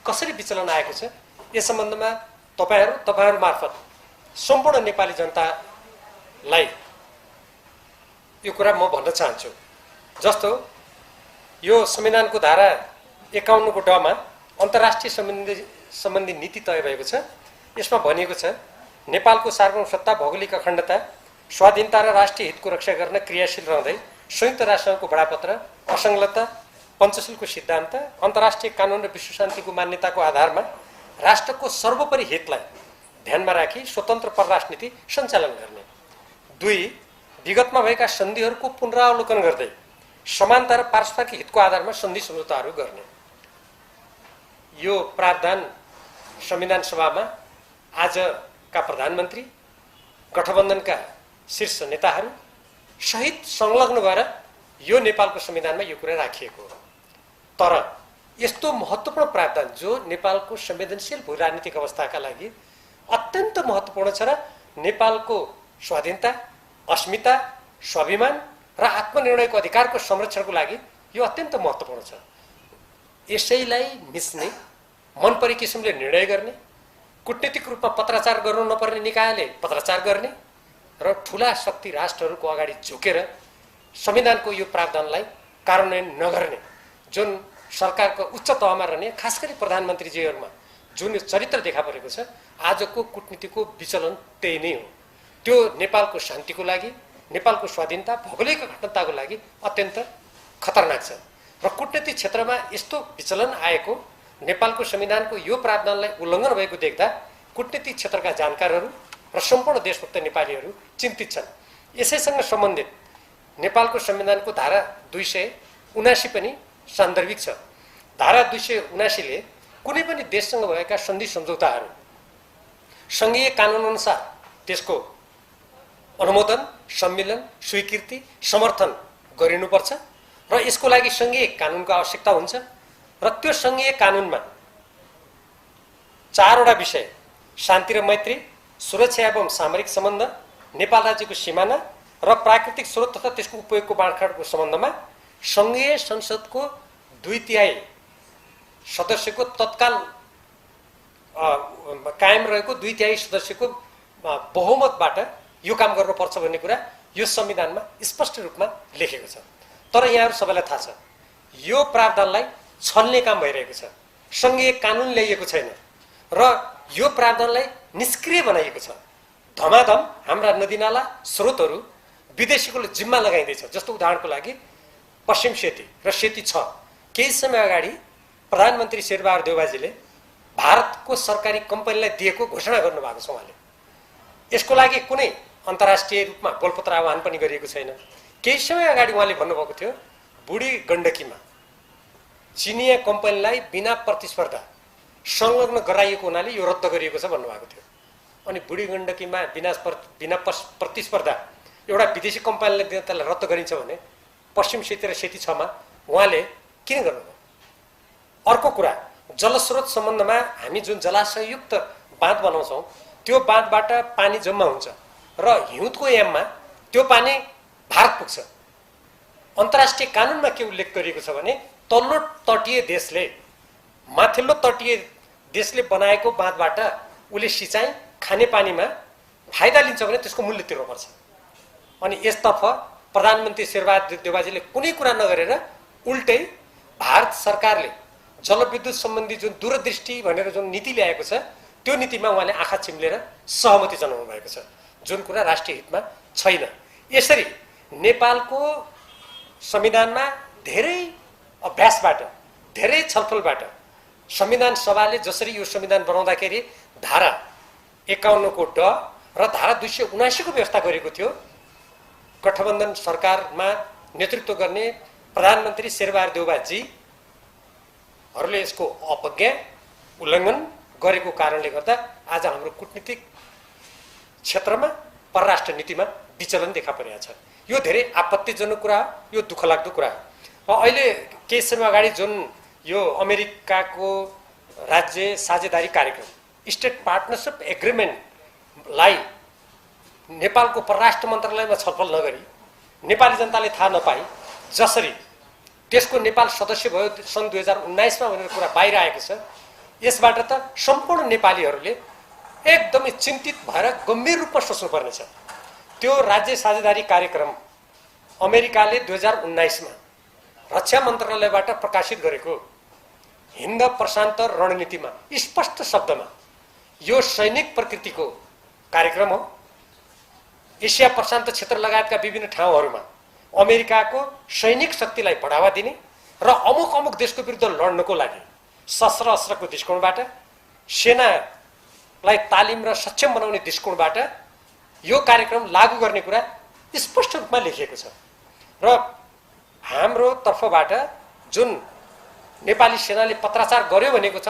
कसरी विचलन आएको छ यस सम्बन्धमा तपाईहरु मार्फत सम्पूर्ण नेपाली जनतालाई यो कुरा म भन्न चाहन्छु। जस्तो यो संविधानको धारा 51 को ड मा अन्तर्राष्ट्रिय सम्बन्धी नीति तय भएको छ। यसमा भनिएको छ नेपालको सार्वभौम सत्ता, भौगोलिक अखण्डता, स्वाधीनता र राष्ट्रिय हितको रक्षा गर्न क्रियाशील रहँदै संयुक्त राष्ट्रको बडापत्र, असंलग्नता, पञ्चशीलको सिद्धान्त, अन्तर्राष्ट्रिय कानुन र विश्व शान्तिको मान्यताको आधारमा राष्ट्रको सर्वोपरि हितलाई ध्यानमा राखी स्वतन्त्र परराष्ट्र नीति सञ्चालन गर्ने। 2 विगतमा भएका सन्धिहरूको पुनरावलोकन गर्दै समानता र पारस्परिक हितको आधारमा सन्धि सम्झौताहरू गर्ने। यो प्रावधान संविधान सभामा आजका प्रधानमन्त्री, गठबन्धनका शीर्ष नेताहरू सहित संलग्न भएर यो नेपालको संविधानमा यो कुरा राखिएको हो। तर यस्तो महत्त्वपूर्ण प्रावधान जो नेपालको संवेदनशील भू राजनीतिक अवस्थाका लागि अत्यन्त महत्त्वपूर्ण छ र नेपालको स्वाधीनता, अस्मिता, स्वाभिमान र आत्मनिर्णयको अधिकारको संरक्षणको लागि यो अत्यन्त महत्त्वपूर्ण छ। यसैलाई मिच्ने, मनपरी किसिमले निर्णय गर्ने, कूटनीतिक रूपमा पत्राचार गर्नु नपर्ने निकायले पत्राचार गर्ने र ठूला शक्ति राष्ट्रहरूको अगाडि झुकेर संविधानको यो प्रावधानलाई कार्यान्वयन नगर्ने जुन सरकारको उच्च तहमा रहने खास गरी प्रधानमन्त्रीजीहरुमा जुन चरित्र देखा परेको छ, आजको कूटनीतिको विचलन त्यही नै हो। त्यो नेपालको शान्तिको लागि, नेपालको स्वाधीनता, भौगोलिक अखण्डताको लागि अत्यन्त खतरनाक छ र कूटनीतिक क्षेत्रमा यस्तो विचलन आएको, नेपालको संविधानको यो प्रावधानलाई उल्लङ्घन भएको देख्दा कूटनीतिक क्षेत्रका जानकारहरू र सम्पूर्ण देशभक्त नेपालीहरू चिन्तित छन्। यसैसँग सम्बन्धित नेपालको संविधानको धारा 279 पनि सान्दर्भिक छ। धारा 279 ले कुनै पनि देशसँग भएका सन्धि सम्झौताहरू संघीय कानुन अनुसार त्यसको अनुमोदन, सम्मेलन, स्वीकृति, समर्थन गरिनुपर्छ र यसको लागि संघीय कानुनको आवश्यकता हुन्छ र त्यो संघीय कानुनमा 4 वटा विषय शान्ति र मैत्री, सुरक्षा एवं सामरिक सम्बन्ध, नेपाल राज्यको सिमाना र प्राकृतिक स्रोत तथा त्यसको उपयोगको बाँडफाँडको सम्बन्धमा संघीय संसदको 2/3 सदस्यको तत्काल कायम रहेको 2/3 सदस्यको बहुमतबाट यो काम गर्नुपर्छ भन्ने कुरा यो संविधानमा स्पष्ट रूपमा लेखेको छ। तर यहाँहरु सबैलाई थाहा छ यो प्रावधानलाई छल्ने काम भइरहेको छ। संघीय कानुन ल्याइएको छैन र यो प्रावधानलाई निष्क्रिय बनाइएको छ। धमाधम हाम्रा नदीनाला, स्रोतहरू विदेशीकोले जिम्मा लगाइँदैछ। जस्तो उदाहरणको लागि पश्चिम सेती र सेती 6 केही समय अगाडि प्रधानमन्त्री शेरबहादुर देउवाजीले भारतको सरकारी कम्पनीलाई दिएको घोषणा गर्नुभएको छ। उहाँले यसको लागि कुनै अन्तर्राष्ट्रिय रूपमा गोलपत्र आह्वान पनि गरिएको छैन। केही समय अगाडि उहाँले भन्नुभएको थियो बुढी गण्डकीमा चिनिया कम्पनीलाई बिना प्रतिस्पर्धा संलग्न गराइएको हुनाले यो रद्द गरिएको छ भन्नुभएको थियो। अनि बुढी गण्डकीमा बिना प्रतिस्पर्धा एउटा विदेशी कम्पनीलाई दिन त्यसलाई रद्द गरिन्छ भने पश्चिम सेती र सेती 6 मा उहाँले किन गर्नुभयो? अर्को कुरा, जलस्रोत सम्बन्धमा हामी जुन जलाशययुक्त बाँध बनाउँछौँ त्यो बाँधबाट पानी जम्मा हुन्छ र हिउँदको याममा त्यो पानी भारत पुग्छ। अन्तर्राष्ट्रिय कानुनमा के उल्लेख गरिएको छ भने तल्लो तटीय देशले माथिल्लो तटीय देशले बनाएको बाँधबाट उले सिँचाइ खानेपानीमा फाइदा लिन्छ भने त्यसको मूल्य तिर्नुपर्छ। अनि यसतर्फ प्रधानमन्त्री शेरबहादुर देउवाजीले कुनै कुरा नगरेर उल्टै भारत सरकारले जलविद्युत सम्बन्धी जुन दूरदृष्टि भनेर जुन नीति ल्याएको छ त्यो नीतिमा उहाँले आँखा चिम्लेर सहमति जनाउनु भएको छ, जुन कुरा राष्ट्रिय हितमा छैन। यसरी नेपालको संविधानमा धेरै अभ्यासबाट, धेरै छलफलबाट संविधान सभाले जसरी यो संविधान बनाउँदाखेरि धारा 51 को ड र धारा 279 को व्यवस्था गरेको थियो, गठबन्धन सरकारमा नेतृत्व गर्ने प्रधानमन्त्री शेरबहादुर देउवाजीहरूले यसको अपज्ञा, उल्लङ्घन गरेको कारणले गर्दा आज हाम्रो कूटनीतिक क्षेत्रमा, परराष्ट्र नीतिमा विचलन देखा परेको छ। यो धेरै आपत्तिजनक कुरा हो, यो दुःखलाग्दो कुरा हो। अहिले केही समय अगाडि जुन यो अमेरिकाको राज्य साझेदारी कार्यक्रम स्टेट पार्टनरशिप एग्रिमेन्टलाई नेपालको परराष्ट्र मन्त्रालयमा छलफल नगरी नेपाली जनताले थाहा नपाई जसरी त्यसको नेपाल सदस्य भयो सन् 2019 मा भनेर कुरा बाहिर आएको छ। यसबाट त सम्पूर्ण नेपालीहरूले एकदमै चिन्तित भएर गम्भीर रूपमा सोच्नुपर्ने छ। त्यो राज्य साझेदारी कार्यक्रम अमेरिकाले 2019 मा रक्षा मन्त्रालयबाट प्रकाशित गरेको हिन्द प्रशान्त रणनीतिमा स्पष्ट शब्दमा यो सैनिक प्रकृतिको कार्यक्रम हो। एसिया प्रशान्त क्षेत्र लगायतका विभिन्न ठाउँहरूमा अमेरिकाको सैनिक शक्तिलाई बढावा दिने र अमुक देशको विरुद्ध लड्नको लागि शस्त्र अस्त्रको दृष्टिकोणबाट, सेनालाई तालिम र सक्षम बनाउने दृष्टिकोणबाट यो कार्यक्रम लागू गर्ने कुरा स्पष्ट रूपमा लेखिएको छ। र हाम्रो तर्फबाट जुन नेपाली सेनाले पत्राचार गर्यो भनेको छ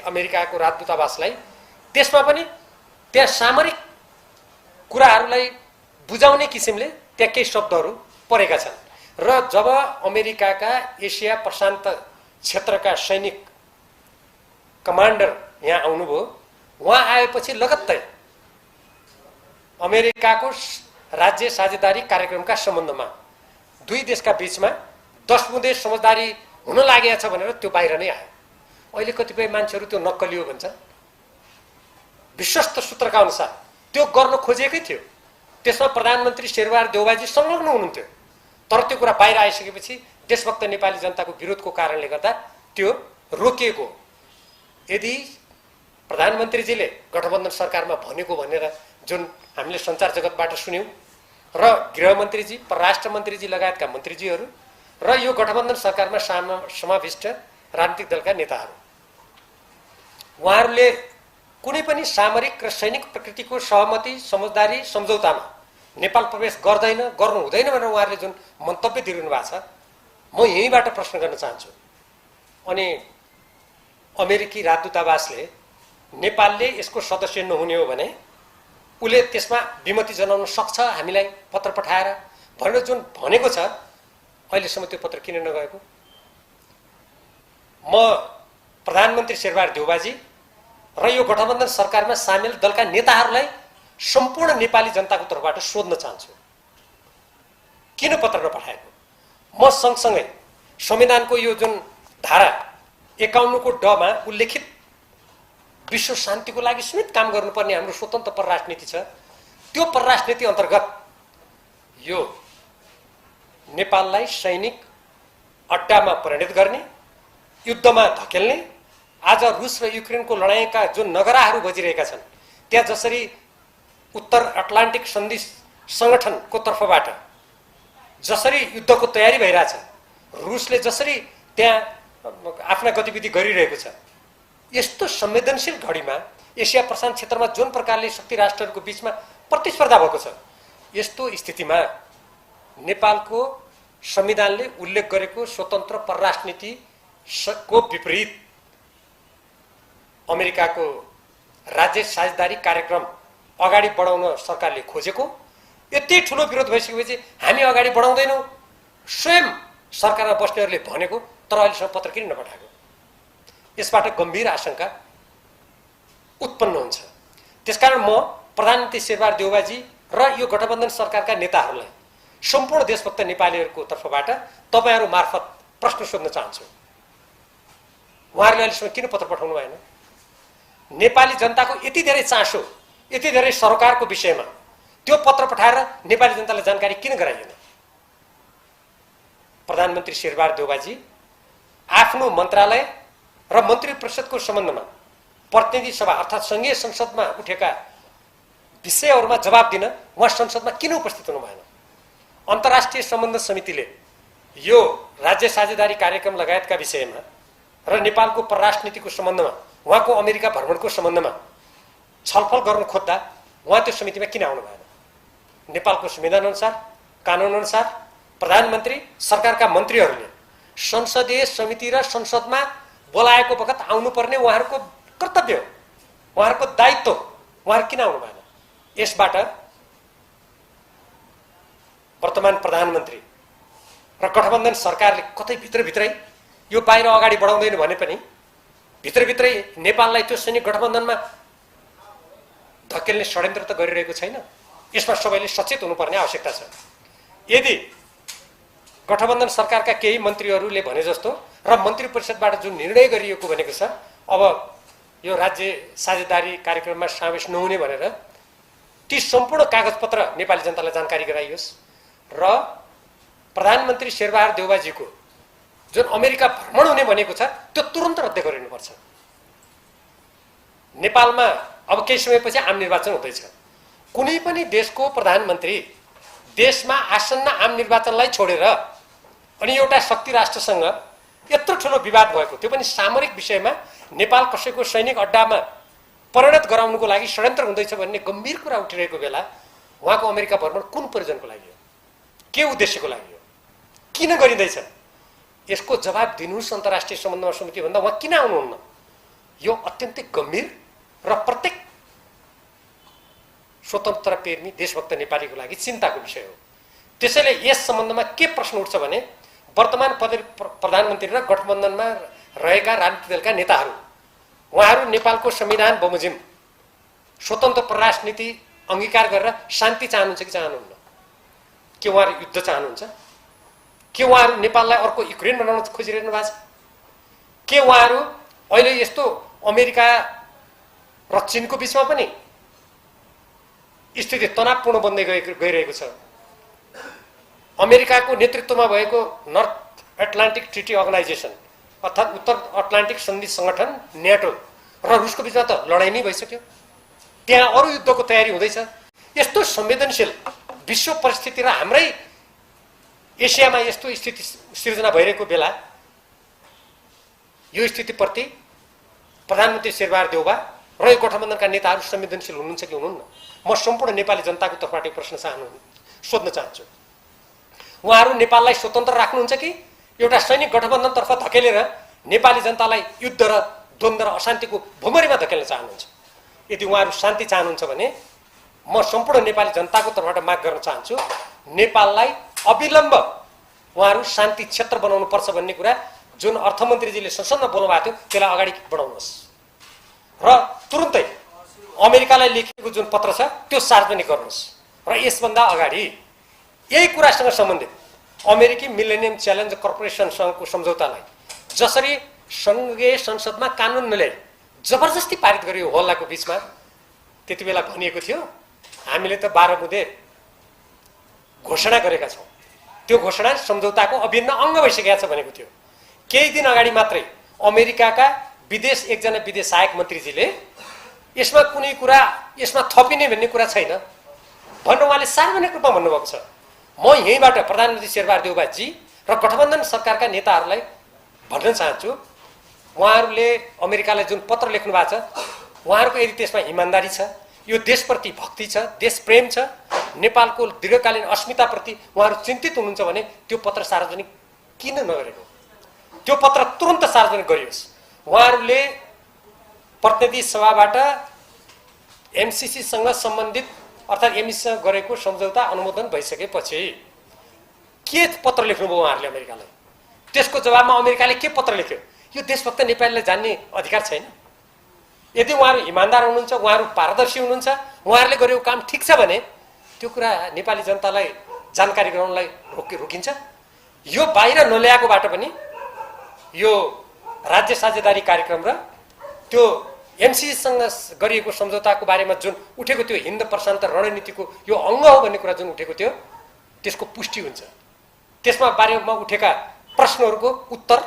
अमेरिकाको राजदूतावासलाई, त्यसमा पनि त्यहाँ सामरिक कुराहरूलाई बुझाउने किसिमले त्यहाँ केही शब्दहरू परेका छन्। र जब अमेरिकाका एसिया प्रशान्त क्षेत्रका सैनिक कमान्डर यहाँ आउनुभयो, उहाँ आएपछि लगत्तै अमेरिकाको राज्य साझेदारी कार्यक्रमका सम्बन्धमा दुई देशका बीचमा 10 बुँदे समझदारी हुन लागेको छ भनेर त्यो बाहिर नै आयो। अहिले कतिपय मान्छेहरू त्यो नक्कली हो भन्छन्। विश्वस्त सूत्रका अनुसार त्यो गर्न खोजेकै थियो। त्यसमा प्रधानमन्त्री शेरबहादुर देउवाजी संलग्न हुनुहुन्थ्यो। तर त्यो कुरा बाहिर आइसकेपछि देशभक्त नेपाली जनताको विरोधको कारणले गर्दा त्यो रोकिएको। यदि प्रधानमन्त्रीजीले गठबन्धन सरकारमा भनेको भनेर जुन हामीले सञ्चार जगतबाट सुन्यौं र गृहमन्त्रीजी, परराष्ट्र मन्त्रीजी लगायतका मन्त्रीजीहरू र यो गठबन्धन सरकारमा समाविष्ट राजनीतिक दलका नेताहरू, उहाँहरूले कुनै पनि सामरिक र सैनिक प्रकृतिको सहमति, समझदारी, सम्झौतामा नेपाल प्रवेश गर्दैन, गर्नु हुँदैन भनेर उहाँहरूले जुन मन्तव्य दिइरहनु भएको छ, म यहीँबाट प्रश्न गर्न चाहन्छु। अनि अमेरिकी राजदूतावासले नेपालले यसको सदस्य नहुने हो भने उसले त्यसमा विमति जनाउन सक्छ हामीलाई पत्र पठाएर भनेर जुन भनेको छ, अहिलेसम्म त्यो पत्र किन नगएको? म प्रधानमन्त्री शेरबहादुर देउवाजी र यो गठबन्धन सरकारमा सामेल दलका नेताहरूलाई सम्पूर्ण नेपाली जनताको तर्फबाट सोध्न चाहन्छु, किन पत्र नपठाएको? म सँगसँगै संविधानको यो जुन धारा 51 को ड मा उल्लेखित विश्व शान्तिको लागि समेत काम गर्नुपर्ने हाम्रो स्वतन्त्र परराष्ट्र नीति छ। त्यो परराष्ट्र नीति अन्तर्गत यो नेपाललाई सैनिक अड्डामा परिणत गर्ने, युद्धमा धकेल्ने, आज रुस र युक्रेनको लडाईँका जुन नगराहरू बजिरहेका छन् त्यहाँ जसरी उत्तर अटलान्टिक सन्धि संगठनको तर्फबाट जसरी युद्धको तयारी भइरहेछ, रुसले जसरी त्यहाँ आफ्ना गतिविधि गरिरहेको छ, यस्तो संवेदनशील घडीमा एसिया प्रशान्त क्षेत्रमा जुन प्रकारले शक्ति राष्ट्रहरूको बीचमा प्रतिस्पर्धा भएको छ, यस्तो स्थितिमा नेपालको संविधानले उल्लेख गरेको स्वतन्त्र परराष्ट्र नीतिको विपरीत अमेरिकाको राज्य साझेदारी कार्यक्रम अगाडि बढाउन सरकारले खोजेको, यति ठुलो विरोध भइसकेपछि हामी अगाडि बढाउँदैनौँ स्वयं सरकारमा बस्नेहरूले भनेको, तर अहिलेसम्म पत्र किन नपठाएको? यसबाट गम्भीर आशंका उत्पन्न हुन्छ। त्यसकारण म प्रधानमन्त्री शेरबहादुर देउवाजी र यो गठबन्धन सरकारका नेताहरूलाई सम्पूर्ण देशभक्त नेपालीहरूको तर्फबाट तपाईहरू मार्फत प्रश्न सोध्न चाहन्छु, उहाँहरूले अहिलेसम्म किन पत्र पठाउनु भएन? नेपाली जनताको यति धेरै चासो, यति धेरै सरकारको विषयमा त्यो पत्र पठाएर नेपाली जनतालाई जानकारी किन गराइएन? प्रधानमन्त्री शेरबहादुर देउवाजी आफ्नो मन्त्रालय र मन्त्री परिषदको सम्बन्धमा प्रतिनिधि सभा अर्थात् संघीय संसदमा उठेका विषयहरूमा जवाब दिन उहाँ संसदमा किन उपस्थित हुनु भएन? अन्तर्राष्ट्रिय सम्बन्ध समितिले यो राज्य साझेदारी कार्यक्रम लगायतका विषयमा र नेपालको परराष्ट्र नीतिको सम्बन्धमा, उहाँको अमेरिका भ्रमणको सम्बन्धमा छलफल गर्न खोज्दा उहाँ त्यो समितिमा किन आउनु भएन? नेपालको संविधान अनुसार, कानुन अनुसार प्रधानमन्त्री सरकारका मन्त्रीहरूले संसदीय समिति र संसदमा बोलाएको बखत आउनुपर्ने उहाँहरूको कर्तव्य हो, उहाँहरूको दायित्व, उहाँहरू किन आउनु भएन? यसबाट वर्तमान प्रधानमन्त्री र गठबन्धन सरकारले कतै भित्रभित्रै यो बाहिर अगाडि बढाउँदैन भने पनि भित्रभित्रै नेपाललाई त्यो सैनिक गठबन्धनमा धकेल्ने षड्यन्त्र त गरिरहेको छैन? यसमा सबैले सचेत हुनुपर्ने आवश्यकता छ। यदि गठबन्धन सरकारका केही मन्त्रीहरूले भने जस्तो र मन्त्री परिषदबाट जुन निर्णय गरिएको भनेको छ अब यो राज्य साझेदारी कार्यक्रममा समावेश नहुने भनेर ती सम्पूर्ण कागजपत्र नेपाली जनतालाई जानकारी गराइयोस् र प्रधानमन्त्री शेरबहादुर देउवाजीको जुन अमेरिका भ्रमण हुने भनेको छ त्यो तुरन्त रद्द गरिनुपर्छ। नेपालमा अब केही समयपछि आम निर्वाचन हुँदैछ। कुनै पनि देशको प्रधानमन्त्री देशमा आसन्न आम निर्वाचनलाई छोडेर अनि एउटा शक्ति राष्ट्रसँग यत्रो ठुलो विवाद भएको, त्यो पनि सामरिक विषयमा नेपाल कसैको सैनिक अड्डामा परिणत गराउनुको लागि षड्यन्त्र हुँदैछ भन्ने गम्भीर कुरा उठिरहेको बेला उहाँको अमेरिका भ्रमण कुन प्रयोजनको लागि हो, के उद्देश्यको लागि हो, किन गरिँदैछ, यसको जवाब दिनुहोस्। अन्तर्राष्ट्रिय सम्बन्धमा समिति भन्दा उहाँ किन आउनुहुन्न? यो अत्यन्तै गम्भीर र प्रत्येक स्वतन्त्र प्रेमी देशभक्त नेपालीको लागि चिन्ताको विषय हो। त्यसैले यस सम्बन्धमा के प्रश्न उठ्छ भने वर्तमान प्रधानमन्त्री र गठबन्धनमा रहेका राजनीतिक दलका नेताहरू, उहाँहरू नेपालको संविधान बमोजिम स्वतन्त्र परराष्ट्र नीति अंगीकार गरेर शान्ति चाहनुहुन्छ कि चाहनुहुन्न? के उहाँहरू युद्ध चाहनुहुन्छ? के उहाँहरू नेपाललाई अर्को युक्रेन बनाउन खोजिरहनु भएको छ? के उहाँहरू अहिले यस्तो अमेरिका र चीनको बीचमा पनि स्थिति तनावपूर्ण बन्दै गइरहेको छ? अमेरिकाको नेतृत्वमा भएको नर्थ एटलान्टिक ट्रिटी अर्गनाइजेसन अर्थात् उत्तर अटलान्टिक सन्धि संगठन नेटो र रुसको बिचमा त लडाइँ नै भइसक्यो। त्यहाँ अरू युद्धको तयारी हुँदैछ। यस्तो संवेदनशील विश्व परिस्थिति र हाम्रै एसियामा यस्तो स्थिति सिर्जना भइरहेको बेला यो स्थितिप्रति प्रधानमन्त्री शेरबहादुर देउवा र यो गठबन्धनका नेताहरू संवेदनशील हुनुहुन्छ कि हुनुहुन्न? म सम्पूर्ण नेपाली जनताको तर्फबाट प्रश्न सोध्न चाहन्छु। उहाँहरू नेपाललाई स्वतन्त्र राख्नुहुन्छ कि एउटा सैनिक गठबन्धनतर्फ धकेलेर नेपाली जनतालाई युद्ध र द्वन्द्व र अशान्तिको भुमरीमा धकेल्न चाहनुहुन्छ? यदि उहाँहरू शान्ति चाहनुहुन्छ भने म सम्पूर्ण नेपाली जनताको तर्फबाट माग गर्न चाहन्छु, नेपाललाई अविलम्ब उहाँहरू शान्ति क्षेत्र बनाउनु पर्छ भन्ने कुरा जुन अर्थमन्त्रीजीले संसदमा बोल्नु भएको थियो त्यसलाई अगाडि बढाउनुहोस् र तुरुन्तै अमेरिकालाई लेखेको जुन पत्र छ त्यो सार्वजनिक गर्नुहोस्। र यसभन्दा अगाडि यही कुरासँग सम्बन्धित अमेरिकी मिलेनियम च्यालेन्ज कर्पोरेसनसँगको सम्झौतालाई जसरी संघीय संसदमा कानुन नल्याई जबरजस्ती पारित गरियो हल्लाको बीचमा, त्यति बेला भनिएको थियो हामीले त 12 बुँदे घोषणा गरेका छौँ, त्यो घोषणा सम्झौताको अभिन्न अङ्ग भइसकेको छ भनेको थियो। केही दिन अगाडि मात्रै अमेरिकाका एकजना विदेश सहायक मन्त्रीजीले यसमा कुनै कुरा यसमा थपिने भन्ने कुरा छैन भनेर उहाँले सार्वजनिक रूपमा भन्नुभएको छ। म यहीँबाट प्रधानमन्त्री शेरबहादुर देउवाजी र गठबन्धन सरकारका नेताहरूलाई भन्न चाहन्छु, उहाँहरूले अमेरिकालाई जुन पत्र लेख्नु भएको छ उहाँहरूको यदि त्यसमा इमान्दारी छ, यो देशप्रति भक्ति छ, देश प्रेम छ, नेपालको दीर्घकालीन अस्मिताप्रति उहाँहरू चिन्तित हुनुहुन्छ भने त्यो पत्र सार्वजनिक किन नगरेको? त्यो पत्र तुरन्त सार्वजनिक गरियोस्। उहाँहरूले प्रतिनिधि सभाबाट एमसिसीसँग सम्बन्धित अर्थात् एमसिसीसँग गरेको सम्झौता अनुमोदन भइसकेपछि के पत्र लेख्नुभयो उहाँहरूले अमेरिकालाई? त्यसको जवाबमा अमेरिकाले के पत्र लेख्यो? यो देशभक्त नेपालीलाई जान्ने अधिकार छैन? यदि उहाँहरू इमान्दार हुनुहुन्छ, उहाँहरू पारदर्शी हुनुहुन्छ, उहाँहरूले गरेको काम ठिक छ भने त्यो कुरा नेपाली जनतालाई जानकारी गराउनलाई रोकिन्छ? यो बाहिर नल्याएकोबाट पनि यो राज्य साझेदारी कार्यक्रम र त्यो एमसिसीसँग गरिएको सम्झौताको बारेमा जुन उठेको थियो हिन्द प्रशान्त रणनीतिको यो अङ्ग हो भन्ने कुरा जुन उठेको थियो त्यसको पुष्टि हुन्छ। त्यसमा बारेमा उठेका प्रश्नहरूको उत्तर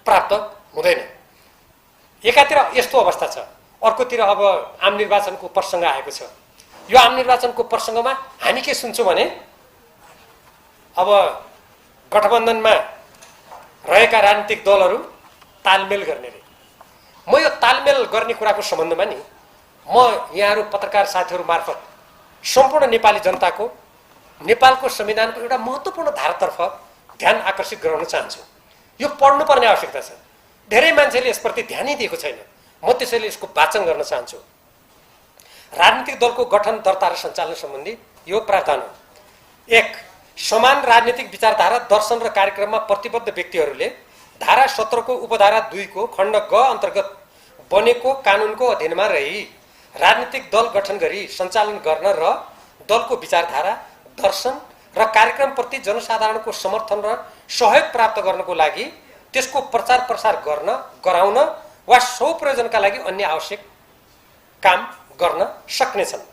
प्राप्त हुँदैन। एकातिर यस्तो अवस्था छ, अर्कोतिर अब आम निर्वाचनको प्रसङ्ग आएको छ। यो आम निर्वाचनको प्रसङ्गमा हामी के सुन्छौँ भने अब गठबन्धनमा रहेका राजनीतिक दलहरू तालमेल गर्ने रे। म यो तालमेल गर्ने कुराको सम्बन्धमा नि म यहाँहरू पत्रकार साथीहरू मार्फत सम्पूर्ण नेपाली जनताको नेपालको संविधानको एउटा महत्त्वपूर्ण धारातर्फ ध्यान आकर्षित गराउन चाहन्छु। यो पढ्नुपर्ने आवश्यकता छ। धेरै मान्छेले यसप्रति ध्यानै दिएको छैन। म त्यसैले यसको वाचन गर्न चाहन्छु। राजनीतिक दलको गठन, दर्ता र सञ्चालन सम्बन्धी यो प्रावधान हो। 1. समान राजनीतिक विचारधारा, दर्शन र कार्यक्रममा प्रतिबद्ध व्यक्तिहरूले धारा 17 को उपधारा 2 को खण्ड ग अन्तर्गत बनेको कानुनको अधीनमा रही राजनीतिक दल गठन गरी सञ्चालन गर्न र दलको विचारधारा, दर्शन र कार्यक्रमप्रति जनसाधारणको समर्थन र सहयोग प्राप्त गर्नको लागि त्यसको प्रचार प्रसार गराउन वा सो प्रयोजनका लागि अन्य आवश्यक काम गर्न सक्नेछन्।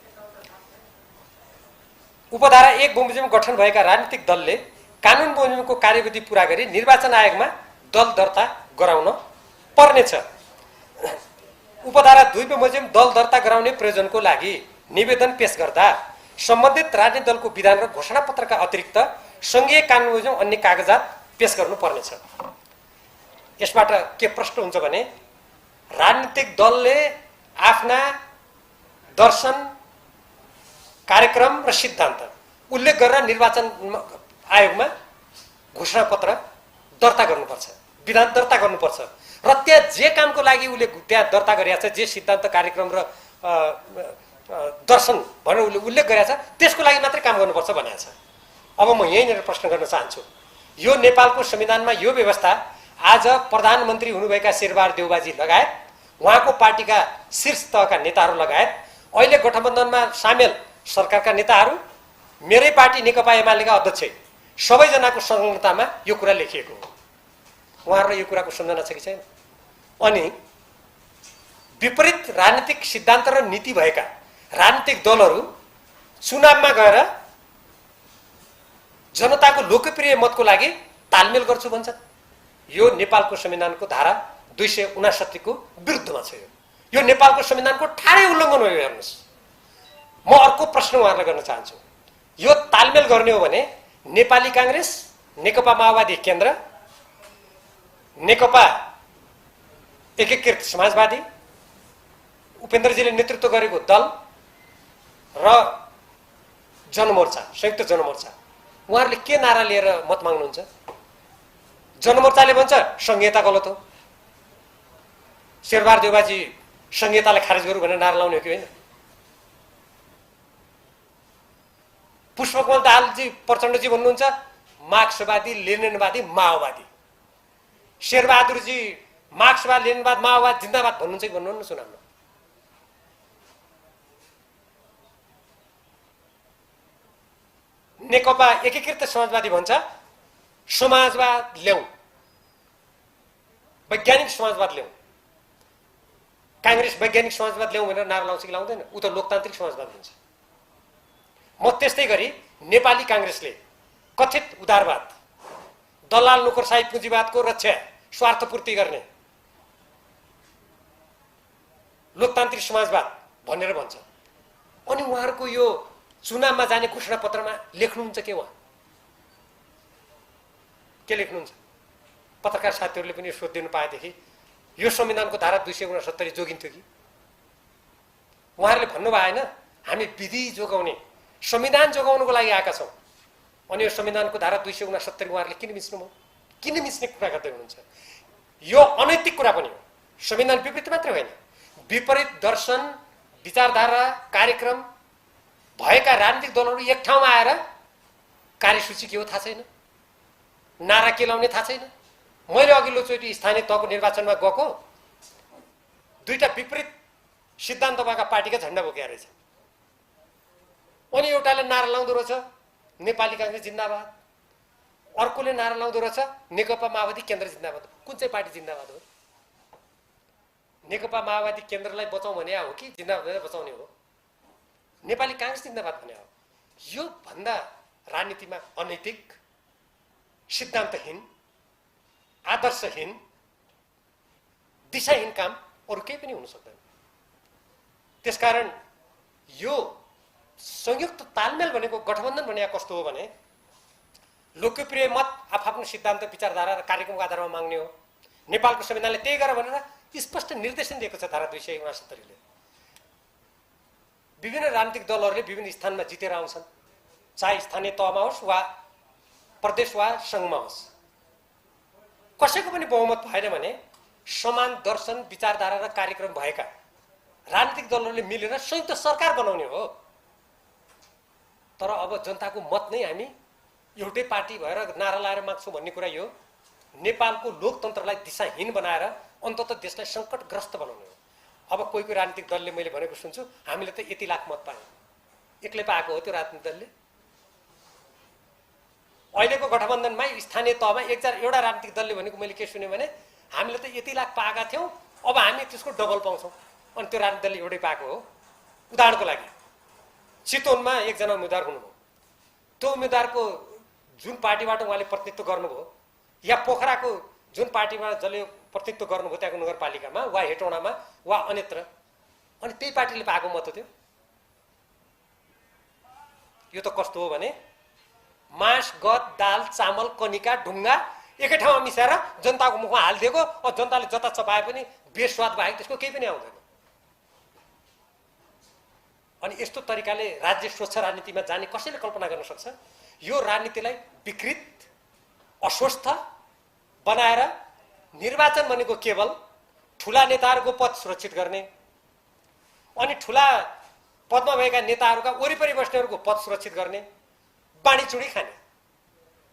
उपधारा 1 बमोजिम गठन भएका राजनीतिक दलले कानुन बमोजिमको कार्यविधि पूरा गरी निर्वाचन आयोगमा दल दर्ता गराउन पर्नेछ। उपधारा 2 बमोजिम दल दर्ता गराउने प्रयोजनको लागि निवेदन पेश गर्दा सम्बन्धित राजनीतिक दलको विधान र घोषणापत्रका अतिरिक्त सङ्घीय कानुन बमोजिम अन्य कागजात पेश गर्नु पर्नेछ। यसबाट के प्रश्न हुन्छ भने राजनीतिक दलले आफ्ना दर्शन, कार्यक्रम र सिद्धान्त उल्लेख गरेर निर्वाचन आयोगमा घोषणापत्र दर्ता गर्नुपर्छ, विधान दर्ता गर्नुपर्छ र त्यहाँ जे कामको लागि उसले त्यहाँ दर्ता गरेको छ, जे सिद्धान्त, कार्यक्रम र दर्शन भनेर उसले उल्लेख गरेको छ त्यसको लागि मात्रै काम गर्नुपर्छ भनेको छ। अब म यहीँनिर प्रश्न गर्न चाहन्छु, यो नेपालको संविधानमा यो व्यवस्था आज प्रधानमन्त्री हुनुभएका शेरबहादुर देउवाजी लगायत उहाँको पार्टीका शीर्ष तहका नेताहरू लगायत अहिले गठबन्धनमा सामेल सरकारका नेताहरू, मेरै पार्टी नेकपा एमालेका अध्यक्ष सबैजनाको संलग्नतामा यो कुरा लेखिएको हो। उहाँहरूलाई यो कुराको सम्झना छ कि छैन? अनि विपरीत राजनीतिक सिद्धान्त र नीति भएका राजनीतिक दलहरू चुनावमा गएर जनताको लोकप्रिय मतको लागि तालमेल गर्छु भन्छन्। यो नेपालको संविधानको धारा 269 को विरुद्धमा छ। यो नेपालको संविधानको ठाडै उल्लङ्घन हो। हेर्नुहोस्, म अर्को प्रश्न उहाँहरूलाई गर्न चाहन्छु, यो तालमेल गर्ने हो भने नेपाली काङ्ग्रेस, नेकपा माओवादी केन्द्र, नेकपा एकीकृत समाजवादी, उपेन्द्रजीले नेतृत्व गरेको दल र जनमोर्चा, संयुक्त जनमोर्चा, उहाँहरूले के नारा लिएर मत माग्नुहुन्छ? जनमोर्चाले भन्छ संहिता गलत हो, शेरबहादुर देउवाजी संहितालाई खारेज गरौँ भनेर नारा लाउने हो कि होइन? पुष्पकमल दाहालजी, प्रचण्डजी भन्नुहुन्छ मार्क्सवादी, लेनिनवादी, माओवादी। शेरबहादुरजी मार्क्सवाद, लेनिनवाद, माओवाद जिन्दाबाद भन्नुहुन्छ कि भन्नुहुन्न? सुनाउनु। नेकपा एकीकृत समाजवादी भन्छ समाजवाद ल्याउँ, वैज्ञानिक समाजवाद ल्याउँ। काङ्ग्रेस वैज्ञानिक समाजवाद ल्याउँ भनेर नारा लाउँछ कि लाउँदैन? ऊ त लोकतान्त्रिक समाजवाद भन्छ। म त्यस्तै गरी नेपाली काङ्ग्रेसले कथित उदारवाद, दलाल नोकरशाही पुँजीवादको रक्षा, स्वार्थपूर्ति गर्ने लोकतान्त्रिक समाजवाद भनेर भन्छ। अनि उहाँहरूको यो चुनावमा जाने घोषणापत्रमा लेख्नुहुन्छ के? उहाँ के लेख्नुहुन्छ? पत्रकार साथीहरूले पनि सोधिदिनु पाएदेखि यो संविधानको धारा 269 जोगिन्थ्यो कि? उहाँहरूले भन्नुभयो होइन, हामी विधि जोगाउने, संविधान जोगाउनको लागि आएका छौँ। अनि यो संविधानको धारा 269 उहाँहरूले किन मिच्नुभयो? किन मिच्ने कुरा गर्दै हुनुहुन्छ? यो अनैतिक कुरा पनि हो। संविधान विपरीत मात्रै होइन, विपरीत दर्शन, विचारधारा, कार्यक्रम भएका राजनीतिक दलहरू एक ठाउँमा आएर कार्यसूची के हो थाहा छैन, नारा के लाउने थाहा छैन। मैले अघिल्लो चोटि स्थानीय तहको निर्वाचनमा गएको, दुईटा विपरीत सिद्धान्त भएका पार्टीका झन्डा बोकेका रहेछ। अनि एउटाले नारा लाउँदो रहेछ नेपाली काङ्ग्रेस जिन्दाबाद, अर्कोले नारा लाउँदो रहेछ नेकपा माओवादी केन्द्र जिन्दाबाद। कुन चाहिँ पार्टी जिन्दाबाद हो? नेकपा माओवादी केन्द्रलाई बचाउँ भने हो कि जिन्दाबाद बचाउने हो? नेपाली काङ्ग्रेस जिन्दाबाद भने हो। यो भन्दा राजनीतिमा अनैतिक, सिद्धान्तहीन, आदर्शहीन, दिशाहीन काम अरू केही पनि हुन सक्दैन। त्यसकारण यो संयुक्त तालमेल भनेको, गठबन्धन भनेको कस्तो हो भने लोकप्रिय मत आफ्नो सिद्धान्त, विचारधारा र कार्यक्रमको आधारमा माग्ने हो। नेपालको संविधानले त्यही गर भनेर स्पष्ट निर्देशन दिएको छ धारा 269 ले। विभिन्न राजनीतिक दलहरूले विभिन्न स्थानमा जितेर आउँछन्, चाहे स्थानीय तहमा होस् वा प्रदेश वा सङ्घमा होस्। कसैको पनि बहुमत भएन भने समान दर्शन, विचारधारा र कार्यक्रम भएका राजनीतिक दलहरूले मिलेर संयुक्त सरकार बनाउने हो। तर अब जनताको मत नै हामी एउटै पार्टी भएर नारा लाएर माग्छौँ भन्ने कुरा यो नेपालको लोकतन्त्रलाई दिशाहीन बनाएर अन्ततः देशलाई सङ्कटग्रस्त बनाउने हो। अब कोही कोही राजनीतिक दलले मैले भनेको सुन्छु, हामीले त यति लाख मत पायौँ, एक्लै पाएको हो त्यो राजनीतिक दलले। अहिलेको गठबन्धनमा स्थानीय तहमा एउटा राजनीतिक दलले भनेको मैले के सुने भने हामीले त यति लाख पाएका थियौँ, अब हामी त्यसको डबल पाउँछौँ। अनि त्यो राजनीतिक दलले एउटै पाएको हो। उदाहरणको लागि चितवनमा एकजना उम्मेदवार हुनुभयो, त्यो उम्मेदवारको जुन पार्टीबाट उहाँले प्रतिनिधित्व गर्नुभयो या पोखराको जुन पार्टीबाट जसले प्रतिनिधित्व गर्नुभयो त्यहाँको नगरपालिकामा वा हेटौँडामा वा अन्यत्र, अनि त्यही पार्टीले पाएको मत थियो। यो त कस्तो हो भने मास, गद, दाल, चामल, कनिका, ढुङ्गा एकै ठाउँमा मिसाएर जनताको मुखमा हालिदिएको, जनताले जता चपाए पनि बेस्वाद बाहेक त्यसको केही पनि आउँदैन। अनि यस्तो तरिकाले राज्य स्वच्छ राजनीतिमा जाने कसैले कल्पना गर्न सक्छ? यो राजनीतिलाई विकृत, अस्वस्थ बनाएर निर्वाचन भनेको केवल ठुला नेताहरूको पद सुरक्षित गर्ने अनि ठुला पदमा भएका नेताहरूका वरिपरि बस्नेहरूको पद सुरक्षित गर्ने, बाँडीचुँडी खाने।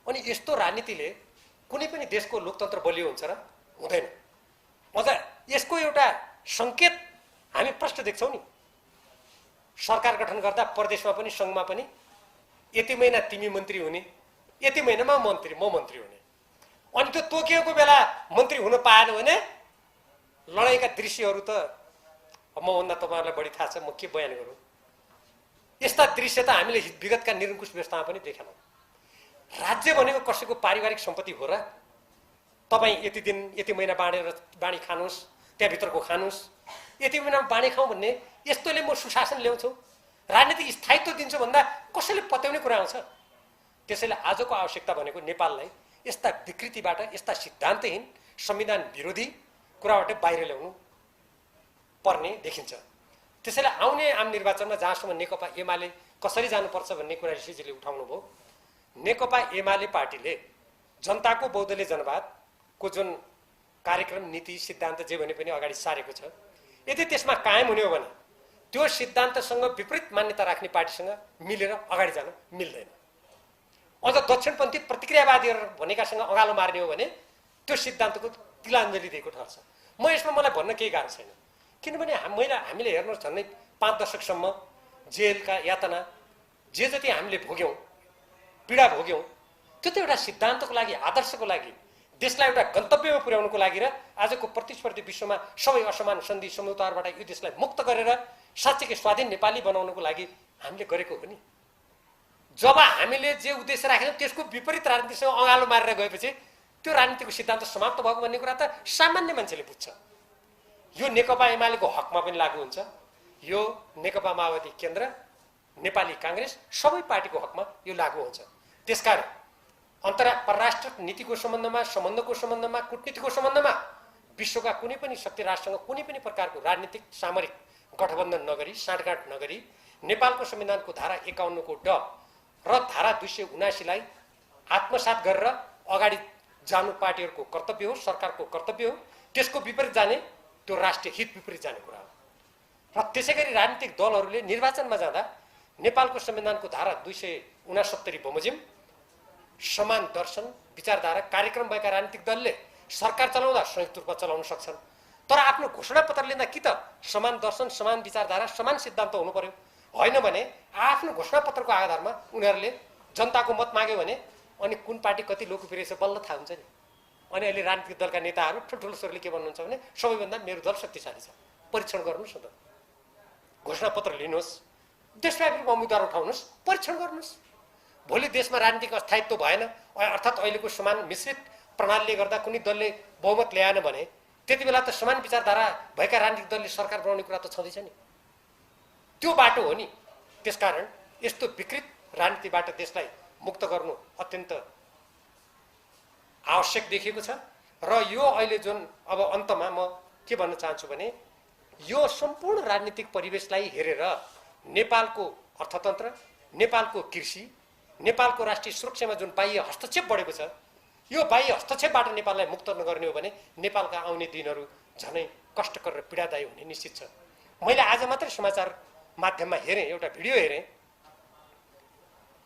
अनि यस्तो राजनीतिले कुनै पनि देशको लोकतन्त्र बलियो हुन्छ र? हुँदैन। अझ यसको एउटा सङ्केत हामी प्रष्ट देख्छौँ नि। सरकार गठन गर्दा प्रदेशमा पनि सङ्घमा पनि यति महिना तिमी मन्त्री हुने, यति महिनामा म मन्त्री हुने। अनि त्यो तोकिएको बेला मन्त्री हुन पाएन भने लडाइँका दृश्यहरू त मभन्दा तपाईँहरूलाई बढी थाहा छ, म के बयान गरौँ। यस्ता दृश्य त हामीले विगतका निरङ्कुश व्यवस्थामा पनि देखेनौँ। राज्य भनेको कसैको पारिवारिक सम्पत्ति हो र? तपाईँ यति दिन यति महिना बाँडी खानुहोस्, त्यहाँभित्रको खानुहोस्, यति महिनामा बाँडी खाउँ भन्ने यस्तोले म सुशासन ल्याउँछु, राजनीतिक स्थायित्व दिन्छु भन्दा कसैले पत्याउने कुरा आउँछ? त्यसैले आजको आवश्यकता भनेको नेपाललाई यस्ता विकृतिबाट, यस्ता सिद्धान्तहीन, संविधान विरोधी कुराबाट बाहिर ल्याउनु पर्ने देखिन्छ। त्यसैले आउने आम निर्वाचनमा जहाँसम्म नेकपा एमाले कसरी जानुपर्छ भन्ने कुरा ऋषिजीले उठाउनु भयो। नेकपा एमाले पार्टीले जनताको बहुदलीय जनवादको जुन कार्यक्रम, नीति, सिद्धान्त जे भने पनि अगाडि सारेको छ, यदि त्यसमा कायम हुने हो भने त्यो सिद्धान्तसँग विपरीत मान्यता राख्ने पार्टीसँग मिलेर अगाडि जान मिल्दैन। अझ दक्षिणपन्थी प्रतिक्रियावादीहरू भनेकासँग अँगालो मार्ने हो भने त्यो सिद्धान्तको तिलाञ्जली दिएको ठहर्छ। मलाई भन्न केही गाह्रो छैन, किनभने हामीले हेर्नुहोस् झन्डै 5 दशकसम्म जेलका यातना जे जति हामीले भोग्यौँ, पीडा भोग्यौँ, त्यो त एउटा सिद्धान्तको लागि, आदर्शको लागि, देशलाई एउटा गन्तव्यमा पुर्याउनुको लागि र आजको प्रतिस्पर्धी विश्वमा सबै असमान सन्धि समझौताहरूबाट यो देशलाई मुक्त गरेर साँच्चैकै स्वाधीन नेपाली बनाउनुको लागि हामीले गरेको हो नि। जब हामीले जे उद्देश्य राखेको त्यसको विपरीत राजनीतिसँग अँगालो मारेर गएपछि त्यो राजनीतिको सिद्धान्त समाप्त भएको भन्ने कुरा त सामान्य मान्छेले बुझ्छ। यो नेकपा एमालेको हकमा पनि लागू हुन्छ, यो नेकपा माओवादी केन्द्र, नेपाली काङ्ग्रेस सबै पार्टीको हकमा यो लागू हुन्छ। त्यसकारण परराष्ट्र नीतिको सम्बन्धमा, सम्बन्धको सम्बन्धमा, कूटनीतिको सम्बन्धमा विश्वका कुनै पनि शक्ति राष्ट्रसँग कुनै पनि प्रकारको राजनीतिक सामरिक गठबन्धन नगरी, साँठगाँठ नगरी नेपालको संविधानको धारा 51 को ड र धारा 279लाई आत्मसात गरेर अगाडि जानु पार्टीहरूको कर्तव्य हो, सरकारको कर्तव्य हो। त्यसको विपरीत जाने त्यो राष्ट्रिय हित विपरीत जाने कुरा हो। र त्यसै गरी राजनीतिक दलहरूले निर्वाचनमा जाँदा नेपालको संविधानको धारा 269 बमोजिम समान दर्शन, विचारधारा, कार्यक्रम भएका राजनीतिक दलले सरकार चलाउँदा संयुक्त रूपमा चलाउन सक्छन्। तर आफ्नो घोषणा पत्र लिँदा कि त समान दर्शन, समान विचारधारा, समान सिद्धान्त हुनु पर्यो, होइन भने आफ्नो घोषणा पत्रको आधारमा उनीहरूले जनताको मत माग्यो भने अनि कुन पार्टी कति लोकप्रिय छ बल्ल थाहा हुन्छ नि। अनि अहिले राजनीतिक दलका नेताहरू ठुल्ठुलो स्वरले के भन्नुहुन्छ भने सबैभन्दा मेरो दल शक्तिशाली छ, परीक्षण गर्नुहोस् न त, घोषणा पत्र लिनुहोस्, देशव्यापी उम्मेदवार उठाउनुहोस्, परीक्षण गर्नुहोस्। भोलि देशमा राजनीतिक अस्थायित्व भएन, अर्थात् अहिलेको समान मिश्रित प्रणालीले गर्दा कुनै दलले बहुमत ल्याएन भने त्यति बेला त समान विचारधारा भएका राजनीतिक दलले सरकार बनाउने कुरा त छँदैछ नि। त्यो बाटो हो नि। त्यसकारण यस्तो विकृत राजनीतिबाट देशलाई मुक्त गर्नु अत्यन्त आवश्यक देखिएको छ। र यो अहिले जुन अब अन्तमा म के भन्न चाहन्छु भने यो सम्पूर्ण राजनीतिक परिवेशलाई हेरेर नेपालको अर्थतन्त्र, नेपालको कृषि, नेपालको राष्ट्रिय सुरक्षामा जुन बाह्य हस्तक्षेप बढेको छ, यो बाह्य हस्तक्षेपबाट नेपाललाई मुक्त नगर्ने हो भने नेपालका आउने दिनहरू झनै कष्टकर र पीडादायी हुने निश्चित छ। मैले आज मात्रै समाचार माध्यममा हेरेँ, एउटा भिडियो हेरेँ,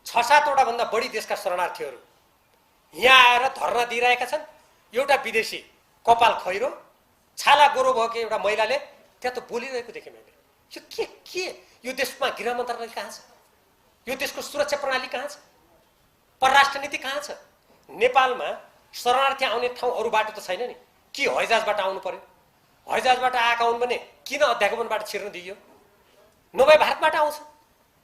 6-7 वटा भन्दा बढी देशका शरणार्थीहरू यहाँ आएर धरना दिइरहेका छन्। एउटा विदेशी कपाल खैरो, छाला गोरो भएको एउटा महिलाले त्यहाँ त बोलिरहेको देखेँ मैले। यो के यो देशमा गृह मन्त्रालय कहाँ छ? यो देशको सुरक्षा प्रणाली कहाँ छ? परराष्ट्र नीति कहाँ छ? नेपालमा शरणार्थी आउने ठाउँ अरू बाटो त छैन नि, कि हवाईजहाजबाट आउनु पर्यो? हवाईजहाजबाट आएका हुन् भने किन अध्यागमनबाट छिर्न दिइयो? नभए भारतबाट आउँछ।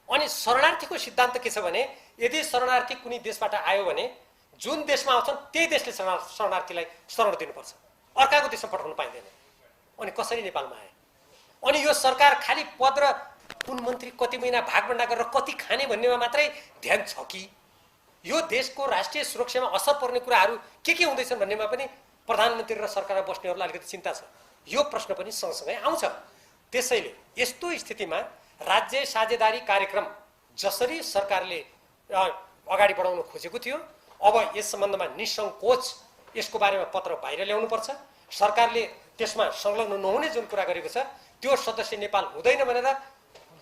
अनि शरणार्थीको सिद्धान्त के छ भने यदि शरणार्थी कुनै देशबाट आयो भने जुन देशमा आउँछन् त्यही देशले शरणार्थीलाई शरण दिनुपर्छ, अर्काको देशमा पठाउन पाइँदैन। अनि कसरी नेपालमा आए? अनि यो सरकार खालि पद र कुन मन्त्री कति महिना भागभण्डा गरेर कति खाने भन्नेमा मात्रै ध्यान छ कि यो देशको राष्ट्रिय सुरक्षामा असर पर्ने कुराहरू के हुँदैछन् भन्नेमा पनि प्रधानमन्त्री र सरकारमा बस्नेहरूलाई अलिकति चिन्ता छ। यो प्रश्न पनि सँगसँगै आउँछ। त्यसैले यस्तो स्थितिमा राज्य साझेदारी कार्यक्रम जसरी सरकारले अगाडि बढाउन खोजेको थियो, अब यस सम्बन्धमा निसङ्कोच यसको बारेमा पत्र बाहिर ल्याउनुपर्छ। सरकारले त्यसमा संलग्न नहुने जुन कुरा गरेको छ त्यो सदस्य नेपाल हुँदैन भनेर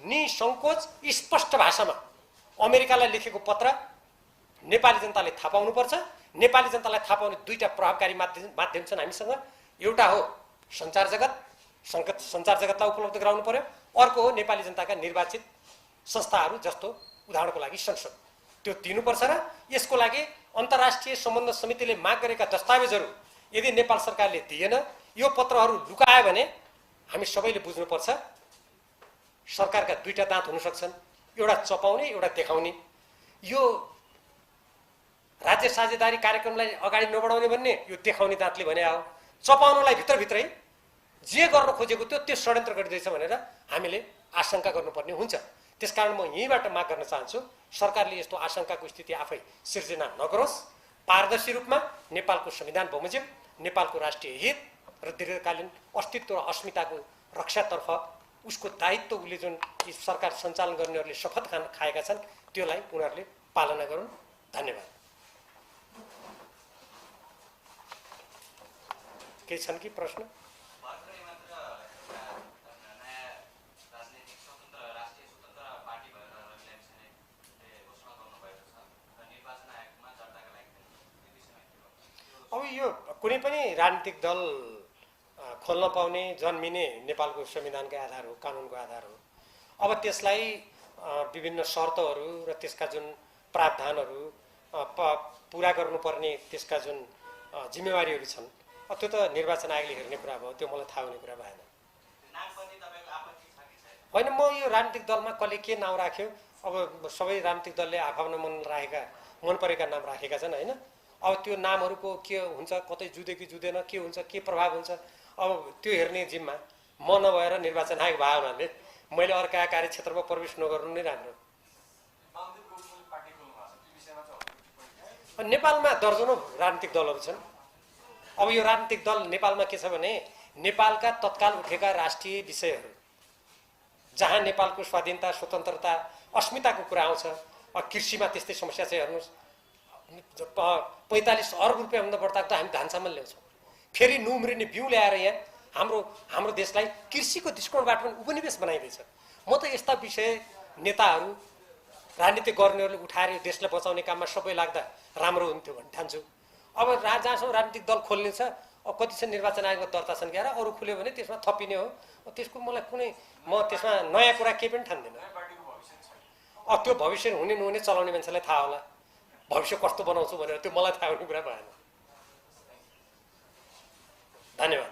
निसङ्कोच स्पष्ट भाषामा अमेरिकालाई लेखेको पत्र नेपाली जनताले थाहा पाउनुपर्छ। नेपाली जनतालाई थाहा पाउने दुईटा प्रभावकारी माध्यम छन् हामीसँग। एउटा हो सञ्चार जगत, सञ्चार जगतलाई उपलब्ध गराउनु पर्यो। अर्को हो नेपाली जनताका निर्वाचित संस्थाहरू, जस्तो उदाहरणको लागि संसद, त्यो दिनुपर्छ। र यसको लागि अन्तर्राष्ट्रिय सम्बन्ध समितिले माग गरेका दस्तावेजहरू यदि नेपाल सरकारले दिएन, यो पत्रहरू लुकायो भने हामी सबैले बुझ्नुपर्छ सरकारका दुईटा दाँत हुन सक्छन्, एउटा चपाउने एउटा देखाउने। यो राज्य साझेदारी कार्यक्रमलाई अगाडि नबढाउने भन्ने यो देखाउने दाँतले भने हो। चपाउनलाई भित्रभित्रै जे गर्न खोजेको थियो त्यो षड्यन्त्र गरिँदैछ भनेर हामीले आशंका गर्नुपर्ने हुन्छ। त्यसकारण म यहीँबाट माग गर्न चाहन्छु सरकारले यस्तो आशंकाको स्थिति आफै सिर्जना नगरोस्। पारदर्शी रूपमा नेपालको संविधान बमोजिम नेपालको राष्ट्रिय हित र दीर्घकालीन अस्तित्व र अस्मिताको रक्षातर्फ उसको दायित्व उसले जुन सरकार सञ्चालन गर्नेहरूले शपथ खाएका छन् त्यसलाई उनीहरूले पालना गरून्। धन्यवाद। केही छन् कि प्रश्न? अब यो कुनै पनि राजनीतिक दल खोल्न पाउने जन्मिने नेपालको संविधानकै आधार हो, कानुनको आधार हो। अब त्यसलाई विभिन्न शर्तहरू र त्यसका जुन प्रावधानहरू पुरा गर्नुपर्ने त्यसका जुन जिम्मेवारीहरू छन् त्यो त निर्वाचन आयोगले हेर्ने कुरा भयो, त्यो मलाई थाहा हुने कुरा भएन। होइन, म यो राजनीतिक दलमा कसले के नाउँ राख्यो, अब सबै राजनीतिक दलले आफआफ्नो मन परेका नाम राखेका छन् होइन। अब त्यो नामहरूको के हुन्छ, कतै जुधे कि जुधेन, के हुन्छ, के प्रभाव हुन्छ, अब त्यो हेर्ने जिम्मा म नभएर निर्वाचन आयोग भयो हुनाले मैले अर्का कार्यक्षेत्रमा प्रवेश नगर्नु नै राम्रो। नेपालमा दर्जनौं राजनीतिक दलहरू छन्। अब यो राजनीतिक दल नेपालमा के छ भने नेपालका तत्काल उठेका राष्ट्रिय विषयहरू जहाँ नेपालको स्वाधीनता, स्वतन्त्रता, अस्मिताको कुरा आउँछ। कृषिमा त्यस्तै समस्या छ। हेर्नुहोस्, 45 अर्ब रुपियाँभन्दा बढ्ता त हामी धान चामल ल्याउँछौँ। फेरि नुम्रिने बिउ ल्याएर यहाँ हाम्रो देशलाई कृषिको दृष्टिकोणबाट पनि उपनिवेश बनाइदिन्छ। म त यस्ता विषय नेताहरू, राजनीति गर्नेहरूले उठाएर यो देशलाई बचाउने काममा सबै लाग्दा राम्रो हुन्थ्यो भन्ने ठान्छु। अब जहाँसम्म राजनीतिक दल खोल्ने छ, अब कति छ निर्वाचन आयोगमा दर्ता छन् क्या, अरू खुल्यो भने त्यसमा थपिने हो। त्यसको मलाई कुनै, म त्यसमा नयाँ कुरा केही पनि ठान्दिनँ। अब त्यो भविष्य हुने नहुने चलाउने मान्छेलाई थाहा होला, भविष्य कस्तो बनाउँछु भनेर, त्यो मलाई थाहा हुने कुरा भएन। धन्यवाद।